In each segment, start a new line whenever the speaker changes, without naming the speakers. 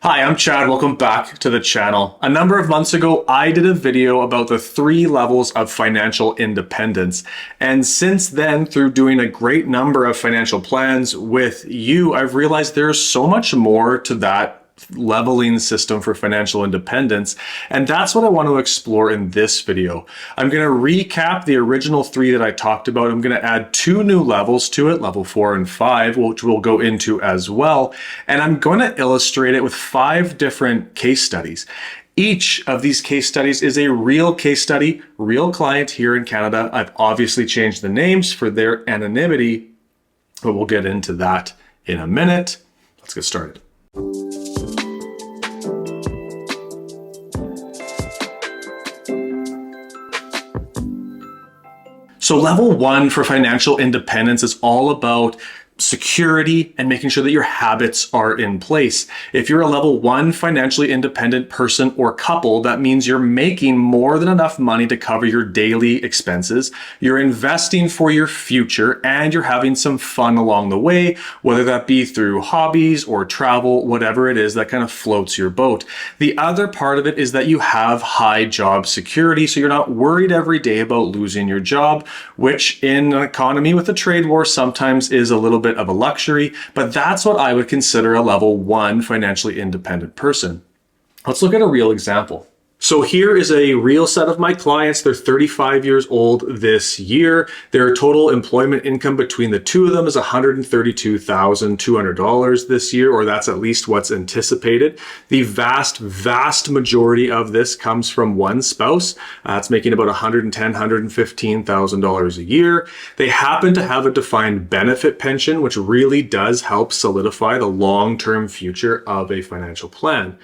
Hi, I'm Chad. Welcome back to the channel. A number of months ago, I did a video about the 3 levels of financial independence. And since then, through doing a great number of financial plans with you, I've realized there's so much more to that leveling system for financial independence. And that's what I want to explore in this video. I'm going to recap the original 3 that I talked about. I'm going to add 2 new levels to it, level 4 and 5, which we'll go into as well. And I'm going to illustrate it with 5 different case studies. Each of these case studies is a real case study, real client here in Canada. I've obviously changed the names for their anonymity, but we'll get into that in a minute. Let's get started. So level 1 for financial independence is all about security and making sure that your habits are in place. If you're a level 1 financially independent person or couple, that means you're making more than enough money to cover your daily expenses, you're investing for your future, and you're having some fun along the way, whether that be through hobbies or travel, whatever it is that kind of floats your boat. The other part of it is that you have high job security, so you're not worried every day about losing your job, which in an economy with a trade war sometimes is a little bit of a luxury, but that's what I would consider a level 1 financially independent person. Let's look at a real example. So here is a real set of my clients. They're 35 years old this year. Their total employment income between the two of them is $132,200 this year, or that's at least what's anticipated. The vast majority of this comes from one spouse. It's making about $110,000, $115,000 a year. They happen to have a defined benefit pension, which really does help solidify the long-term future of a financial plan.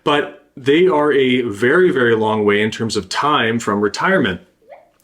But they are a very long way in terms of time from retirement.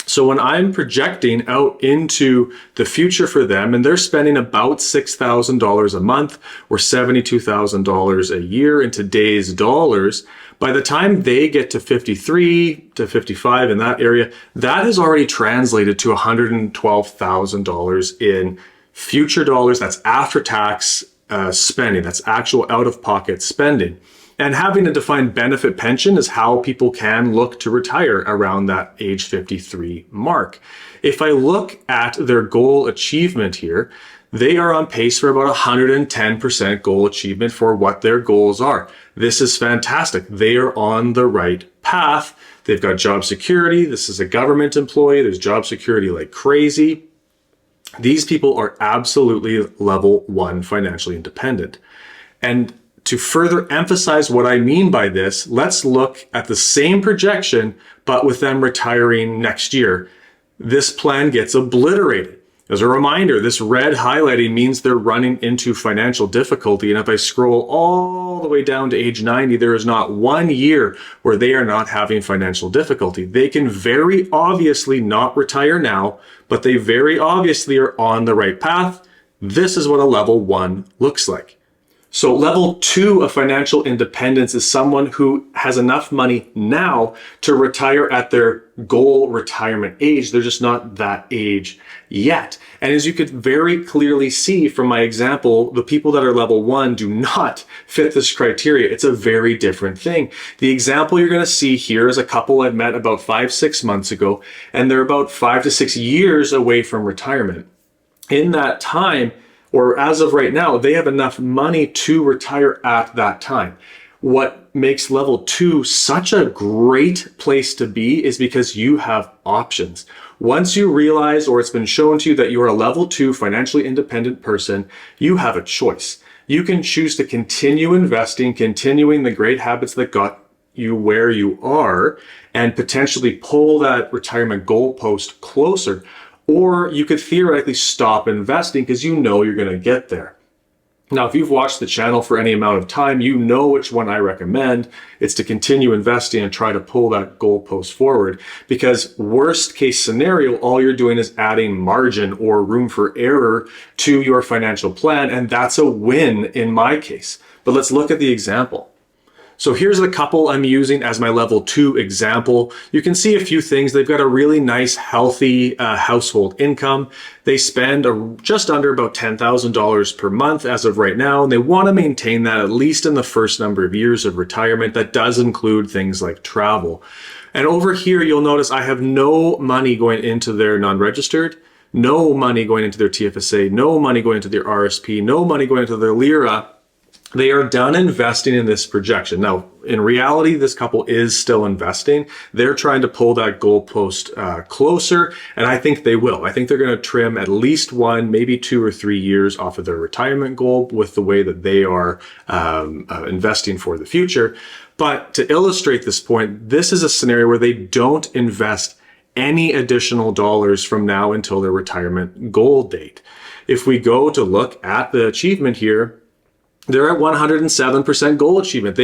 So when I'm projecting out into the future for them, and they're spending about $6,000 a month or $72,000 a year in today's dollars, by the time they get to 53 to 55 in that area, that is already translated to $112,000 in future dollars. That's after tax spending. That's actual out-of-pocket spending. And having a defined benefit pension is how people can look to retire around that age 53 mark. If I look at their goal achievement here, they are on pace for about 110% goal achievement for what their goals are. This is fantastic. They are on the right path. They've got job security. This is a government employee. There's job security like crazy. These people are absolutely level 1 financially independent. And to further emphasize what I mean by this, let's look at the same projection, but with them retiring next year. This plan gets obliterated. As a reminder, this red highlighting means they're running into financial difficulty. And if I scroll all the way down to age 90, there is not 1 year where they are not having financial difficulty. They can very obviously not retire now, but they very obviously are on the right path. This is what a level 1 looks like. So level 2 of financial independence is someone who has enough money now to retire at their goal retirement age. They're just not that age yet. And as you could very clearly see from my example, the people that are level 1 do not fit this criteria. It's a very different thing. The example you're going to see here is a couple I've met about 5-6 months ago, and they're about 5 to 6 years away from retirement. In that time, or as of right now, they have enough money to retire at that time. What makes level 2 such a great place to be is because you have options. Once you realize, or it's been shown to you that you're a level 2 financially independent person, you have a choice. You can choose to continue investing, continuing the great habits that got you where you are, and potentially pull that retirement goalpost closer. Or you could theoretically stop investing because you know you're going to get there. Now, if you've watched the channel for any amount of time, you know which one I recommend. It's to continue investing and try to pull that goalpost forward, because worst case scenario, all you're doing is adding margin or room for error to your financial plan. And that's a win in my case. But let's look at the example. So here's the couple I'm using as my level 2 example. You can see a few things. They've got a really nice, healthy household income. They spend just under about $10,000 per month as of right now, and they want to maintain that at least in the first number of years of retirement. That does include things like travel. And over here, you'll notice I have no money going into their non-registered, no money going into their TFSA, no money going into their RSP, no money going into their LIRA. They are done investing in this projection. Now, in reality, this couple is still investing. They're trying to pull that goalpost closer, and I think they will. I think they're going to trim at least 1, maybe 2 or 3 years off of their retirement goal with the way that they are investing for the future. But to illustrate this point, this is a scenario where they don't invest any additional dollars from now until their retirement goal date. If we go to look at the achievement here, they're at 107% goal achievement.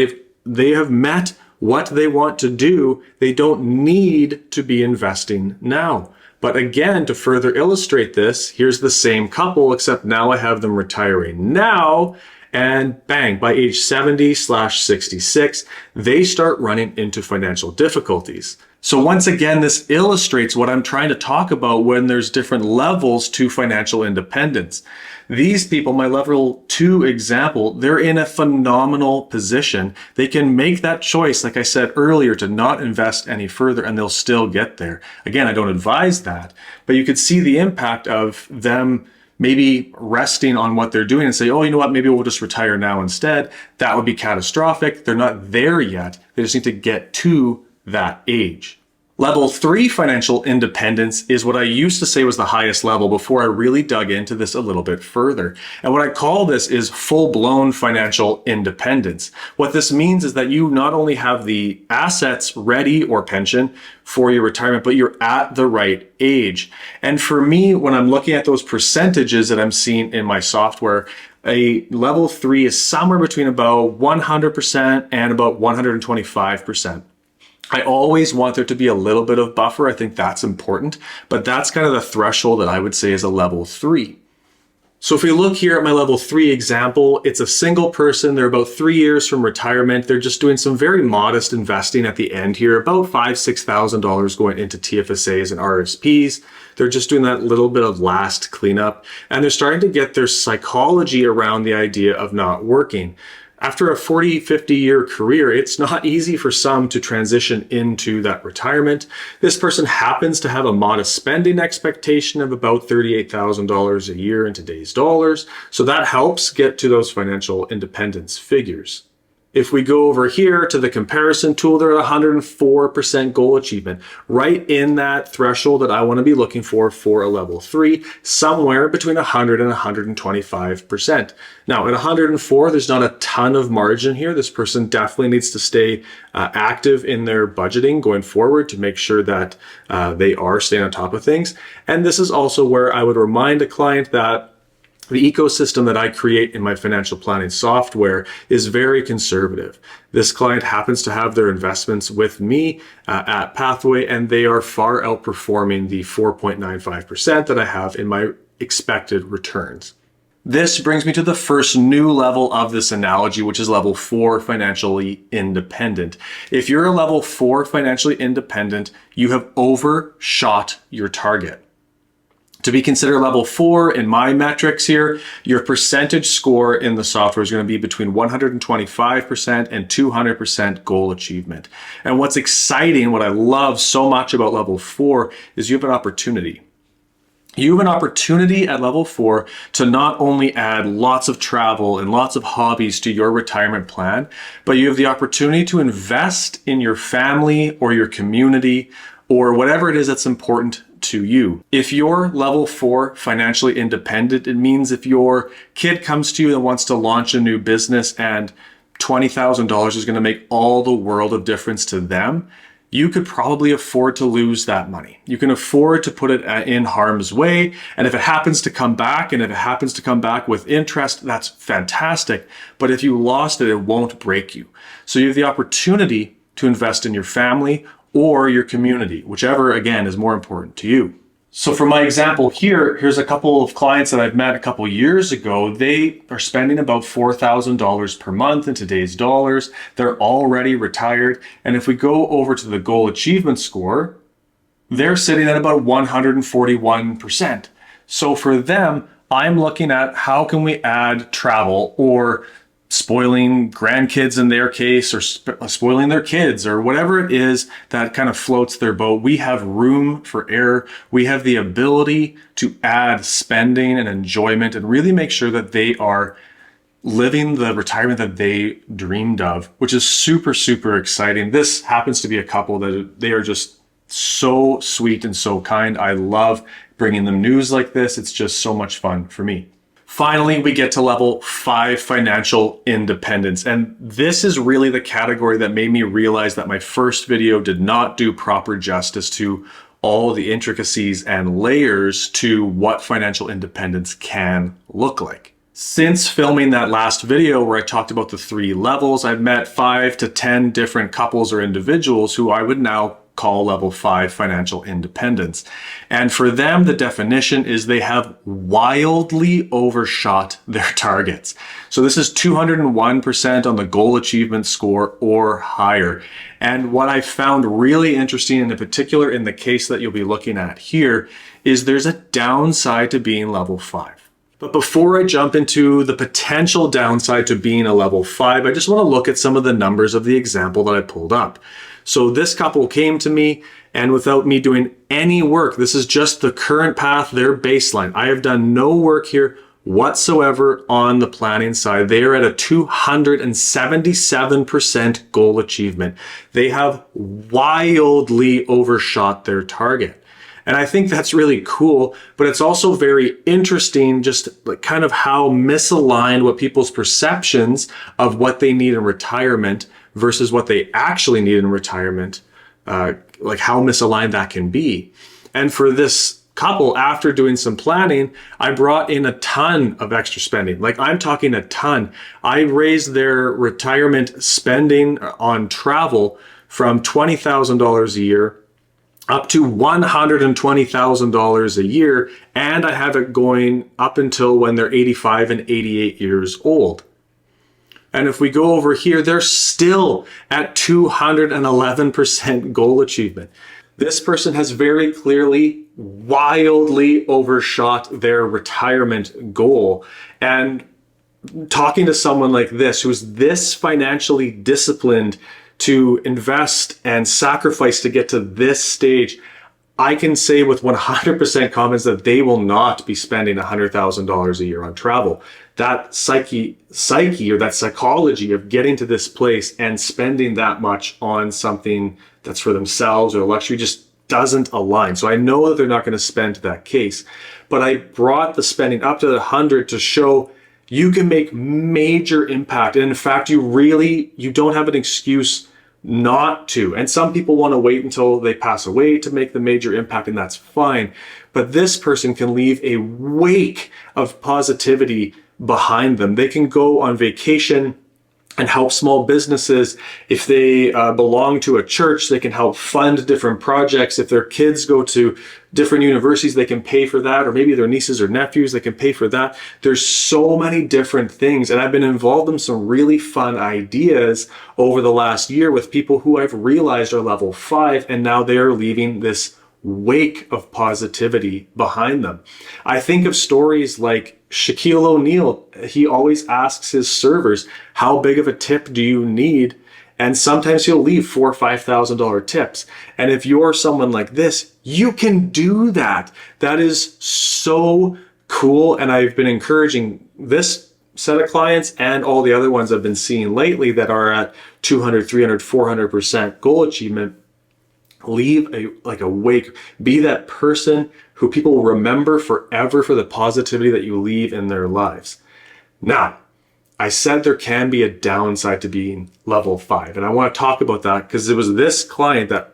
They have met what they want to do. They don't need to be investing now. But again, to further illustrate this, here's the same couple, except now I have them retiring now. And bang, by age 70/66, they start running into financial difficulties. So once again, this illustrates what I'm trying to talk about when there's different levels to financial independence. These people, my level 2 example, they're in a phenomenal position. They can make that choice, like I said earlier, to not invest any further, and they'll still get there. Again, I don't advise that, but you could see the impact of them maybe resting on what they're doing and say, oh, you know what, maybe we'll just retire now instead. That would be catastrophic. They're not there yet. They just need to get to that age. Level 3 financial independence is what I used to say was the highest level before I really dug into this a little bit further. And what I call this is full-blown financial independence. What this means is that you not only have the assets ready or pension for your retirement, but you're at the right age. And for me, when I'm looking at those percentages that I'm seeing in my software, a level 3 is somewhere between about 100% and about 125%. I always want there to be a little bit of buffer. I think that's important, but that's kind of the threshold that I would say is a level 3. So if we look here at my level 3 example, it's a single person. They're about 3 years from retirement. They're just doing some very modest investing at the end here, about $5,000-$6,000 going into TFSAs and RSPs. They're just doing that little bit of last cleanup, and they're starting to get their psychology around the idea of not working. After a 40, 50-year career, it's not easy for some to transition into that retirement. This person happens to have a modest spending expectation of about $38,000 a year in today's dollars, so that helps get to those financial independence figures. If we go over here to the comparison tool, they're at 104% goal achievement, right in that threshold that I want to be looking for a level 3, somewhere between 100 and 125%. Now, at 104, there's not a ton of margin here. This person definitely needs to stay active in their budgeting going forward to make sure that they are staying on top of things. And this is also where I would remind a client that the ecosystem that I create in my financial planning software is very conservative. This client happens to have their investments with me at Pathway, and they are far outperforming the 4.95% that I have in my expected returns. This brings me to the first new level of this analogy, which is level 4, financially independent. If you're a level 4 financially independent, you have overshot your target. To be considered level 4 in my metrics here, your percentage score in the software is going to be between 125% and 200% goal achievement. And what's exciting, what I love so much about level 4 is you have an opportunity. You have an opportunity at level 4 to not only add lots of travel and lots of hobbies to your retirement plan, but you have the opportunity to invest in your family or your community or whatever it is that's important to you. If you're level 4 financially independent, it means if your kid comes to you and wants to launch a new business and $20,000 is going to make all the world of difference to them, you could probably afford to lose that money. You can afford to put it in harm's way. And if it happens to come back, and if it happens to come back with interest, that's fantastic. But if you lost it, it won't break you. So you have the opportunity to invest in your family or your community, whichever, again, is more important to you. So for my example here, here's a couple of clients that I've met a couple years ago. They are spending about $4,000 per month in today's dollars. They're already retired. And if we go over to the goal achievement score, they're sitting at about 141%. So for them, I'm looking at how can we add travel or spoiling grandkids in their case, or spoiling their kids, or whatever it is that kind of floats their boat. We have room for error. We have the ability to add spending and enjoyment and really make sure that they are living the retirement that they dreamed of, which is super, super exciting. This happens to be a couple that they are just so sweet and so kind. I love bringing them news like this. It's just so much fun for me. Finally, we get to level 5, financial independence. And this is really the category that made me realize that my first video did not do proper justice to all the intricacies and layers to what financial independence can look like. Since filming that last video where I talked about the 3 levels, I've met 5 to 10 different couples or individuals who I would now call level 5 financial independence. And for them, the definition is they have wildly overshot their targets. So this is 201% on the goal achievement score or higher. And what I found really interesting, and in particular in the case that you'll be looking at here, is there's a downside to being level 5. But before I jump into the potential downside to being a level 5, I just want to look at some of the numbers of the example that I pulled up. So this couple came to me, and without me doing any work, this is just the current path, their baseline. I have done no work here whatsoever on the planning side. They are at a 277% goal achievement. They have wildly overshot their target. And I think that's really cool, but it's also very interesting just like kind of how misaligned what people's perceptions of what they need in retirement versus what they actually need in retirement, like how misaligned that can be. And for this couple, after doing some planning, I brought in a ton of extra spending. Like I'm talking a ton. I raised their retirement spending on travel from $20,000 a year up to $120,000 a year, and I have it going up until when they're 85 and 88 years old. And if we go over here, they're still at 211% goal achievement. This person has very clearly wildly overshot their retirement goal. And talking to someone like this, who's this financially disciplined to invest and sacrifice to get to this stage, I can say with 100% confidence that they will not be spending $100,000 a year on travel. That psyche or that psychology of getting to this place and spending that much on something that's for themselves or luxury just doesn't align. So I know that they're not going to spend to that case, but I brought the spending up to the 100 to show you can make major impact. And in fact, you don't have an excuse not to. And some people want to wait until they pass away to make the major impact, and that's fine. But this person can leave a wake of positivity behind them. They can go on vacation and help small businesses. If they belong to a church, they can help fund different projects. If their kids go to different universities, they can pay for that. Or maybe their nieces or nephews, they can pay for that. There's so many different things. And I've been involved in some really fun ideas over the last year with people who I've realized are level 5, and now they're leaving this wake of positivity behind them. I think of stories like Shaquille O'Neal. He always asks his servers, how big of a tip do you need? And sometimes he'll leave $4,000 or $5,000 tips. And if you're someone like this, you can do that. That is so cool. And I've been encouraging this set of clients and all the other ones I've been seeing lately that are at 200, 300, 400% goal achievement. Leave a wake. Be that person who people will remember forever for the positivity that you leave in their lives. Now, I said there can be a downside to being level 5, and I want to talk about that because it was this client that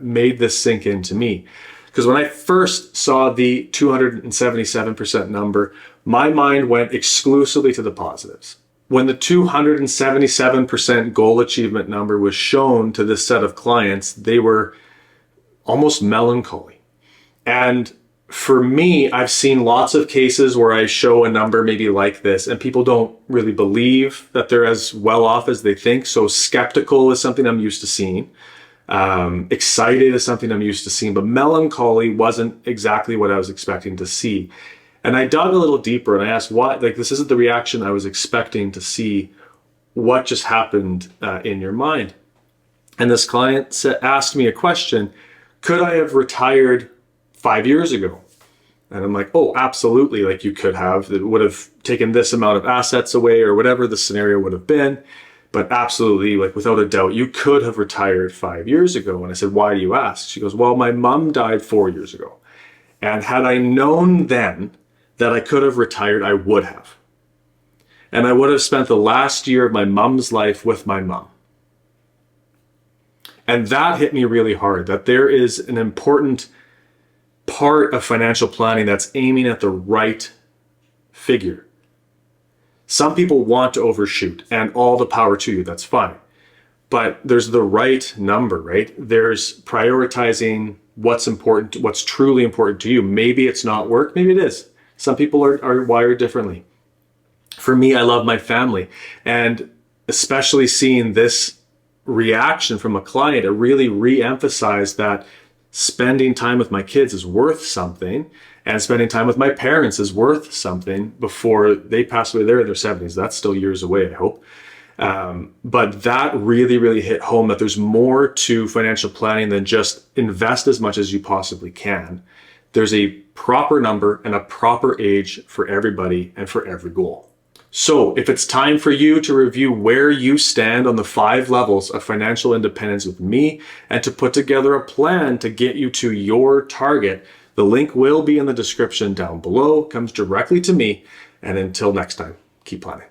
made this sink into me. Because when I first saw the 277% number, my mind went exclusively to the positives. When the 277% goal achievement number was shown to this set of clients, they were almost melancholy. And For me, I've seen lots of cases where I show a number maybe like this and people don't really believe that they're as well off as they think. So skeptical is something I'm used to seeing. Excited is something I'm used to seeing, but melancholy wasn't exactly what I was expecting to see. And I dug a little deeper and I asked why, like, this isn't the reaction I was expecting to see. What just happened in your mind? And this client asked me a question: could I have retired 5 years ago? And I'm like, oh, absolutely. Like, you could have. It would have taken this amount of assets away or whatever the scenario would have been. But absolutely, like, without a doubt, you could have retired 5 years ago. And I said, why do you ask? She goes, well, my mom died 4 years ago. And had I known then that I could have retired, I would have. And I would have spent the last year of my mom's life with my mom. And that hit me really hard, that there is an important part of financial planning that's aiming at the right figure. Some people want to overshoot, and all the power to you, that's fine. But there's the right number, right? There's prioritizing what's important, what's truly important to you. Maybe it's not work, maybe it is. Some people are wired differently. For me, I love my family. And especially seeing this reaction from a client, it really re-emphasized that spending time with my kids is worth something, and spending time with my parents is worth something before they pass away. They're in their 70s. That's still years away, I hope. But that really, really hit home, that there's more to financial planning than just invest as much as you possibly can. There's a proper number and a proper age for everybody and for every goal. So if it's time for you to review where you stand on the 5 levels of financial independence with me and to put together a plan to get you to your target, the link will be in the description down below. It comes directly to me. And until next time, keep planning.